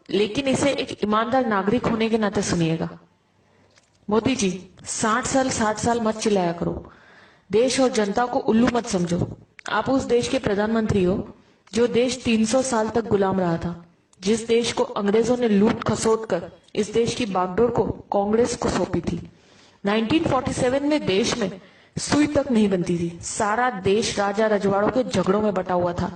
लेकिन इसे एक ईमानदार नागरिक होने के नाते सुनिएगा। मोदी जी, 60 साल मत चिल्लाया करो। देश और जनता को उल्लू मत समझो। आप उस देश के प्रधानमंत्री हो जो देश 300 साल तक गुलाम रहा था, जिस देश को अंग्रेजों ने लूट खसोट कर इस देश की बागडोर को कांग्रेस को सौंपी थी। 1947 में देश में सुई तक नहीं बनती थी। सारा देश राजा रजवाड़ों के झगड़ों में बटा हुआ था।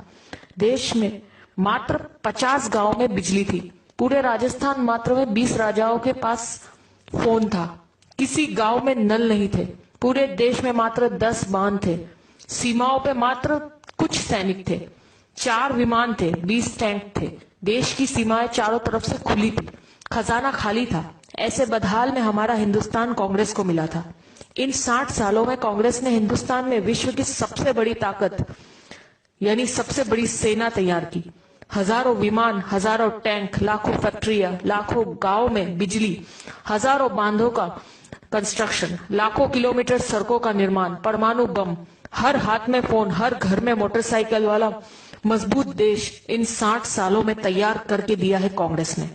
देश में मात्र 50 गांव में बिजली थी। पूरे राजस्थान मात्र में 20 राजाओं के पास फोन था। किसी गांव में नल नहीं थे। पूरे देश में मात्र 10 बांध थे। सीमाओं पे मात्र कुछ सैनिक थे। 4 विमान थे, 20 टैंक थे। देश की सीमाएं चारों तरफ से खुली थी। खजाना खाली था। ऐसे बदहाल में हमारा हिंदुस्तान कांग्रेस को मिला था। इन 60 सालों में कांग्रेस ने हिंदुस्तान में विश्व की सबसे बड़ी ताकत यानी सबसे बड़ी सेना तैयार की। हजारों विमान, हजारों टैंक, लाखों फैक्ट्रियां, लाखों गांव में बिजली, हजारों बांधों का कंस्ट्रक्शन, लाखों किलोमीटर सड़कों का निर्माण, परमाणु बम, हर हाथ में फोन, हर घर में मोटरसाइकिल वाला मजबूत देश इन 60 सालों में तैयार करके दिया है कांग्रेस ने।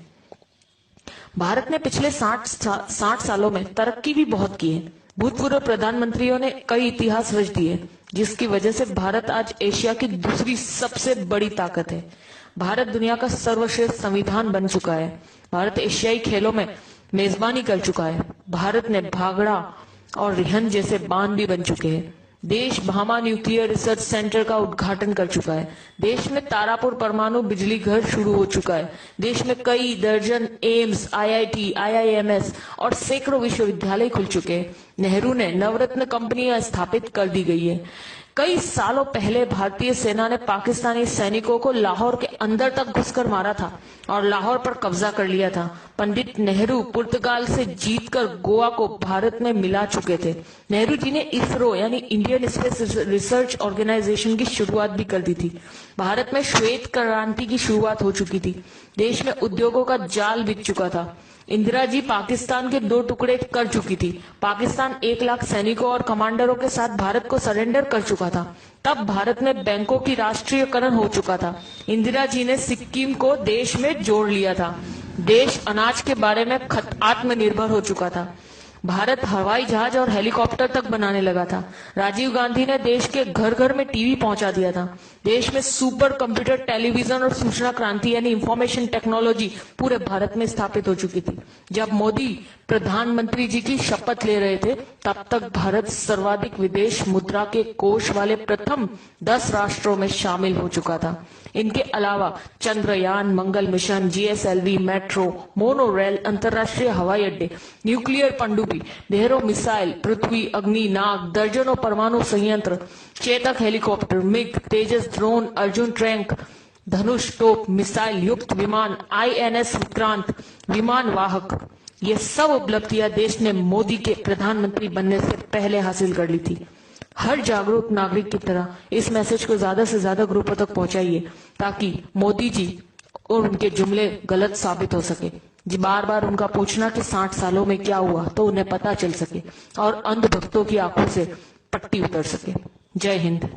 भारत ने पिछले 60 सालों में तरक्की भी बहुत की है। भूतपूर्व प्रधानमंत्रियों ने कई इतिहास रच दिए, जिसकी वजह से भारत आज एशिया की दूसरी सबसे बड़ी ताकत है। भारत दुनिया का सर्वश्रेष्ठ संविधान बन चुका है। भारत एशियाई खेलों में मेजबानी कर चुका है। भारत ने भागड़ा और रिहंद जैसे बांध भी बन चुके हैं। देश भामा न्यूक्लियर रिसर्च सेंटर का उद्घाटन कर चुका है। देश में तारापुर परमाणु बिजली घर शुरू हो चुका है। देश में कई दर्जन एम्स, आईआईटी, आईआईएमएस और सैकड़ों विश्वविद्यालय खुल चुके हैं। नेहरू ने नवरत्न कंपनियां स्थापित कर दी गई है। कई सालों पहले भारतीय सेना ने पाकिस्तानी सैनिकों को लाहौर के अंदर तक घुसकर मारा था और लाहौर पर कब्जा कर लिया था। पंडित नेहरू पुर्तगाल से जीतकर गोवा को भारत में मिला चुके थे। नेहरू जी ने इसरो यानी इंडियन स्पेस रिसर्च ऑर्गेनाइजेशन की शुरुआत भी कर दी थी। भारत में श्वेत क्रांति की शुरुआत हो चुकी थी। देश में उद्योगों का जाल बिक चुका था। इंदिरा जी पाकिस्तान के 2 टुकड़े कर चुकी थी। पाकिस्तान 1 लाख सैनिकों और कमांडरों के साथ भारत को सरेंडर कर चुका था। तब भारत में बैंकों की राष्ट्रीयकरण हो चुका था। इंदिरा जी ने सिक्किम को देश में जोड़ लिया था। देश अनाज के बारे में आत्मनिर्भर हो चुका था। भारत हवाई जहाज और हेलीकॉप्टर तक बनाने लगा था। राजीव गांधी ने देश के घर घर में टीवी पहुंचा दिया था। देश में सुपर कंप्यूटर, टेलीविजन और सूचना क्रांति यानी इंफॉर्मेशन टेक्नोलॉजी पूरे भारत में स्थापित हो चुकी थी। जब मोदी प्रधानमंत्री जी की शपथ ले रहे थे, तब तक भारत सर्वाधिक विदेश मुद्रा के कोष वाले प्रथम 10 राष्ट्रों में शामिल हो चुका था। इनके अलावा Chandrayaan, Mangal mission, GSLV, metro, monorail, अंतरराष्ट्रीय हवाई अड्डे, न्यूक्लियर पनडुब्बी, ढेरों मिसाइल, पृथ्वी, अग्नि, नाग, दर्जनों परमाणु संयंत्र, चेतक हेलीकॉप्टर, मिग, तेजस ड्रोन, अर्जुन टैंक, धनुष तोप, मिसाइल युक्त विमान, आईएनएस विक्रांत, विमान वाहक, ये सब उपलब्धियां देश ने मोदी के प्रधानमंत्री बनने से पहले हासिल कर ली थी। हर जागरूक नागरिक की तरह इस मैसेज को ज्यादा से ज्यादा ग्रुपों तक पहुंचाइए, ताकि मोदी जी और उनके जुमले गलत साबित हो सके। जी बार बार उनका पूछना कि 60 सालों में क्या हुआ, तो उन्हें पता चल सके और अंधभक्तों की आंखों से पट्टी उतर सके। जय हिंद।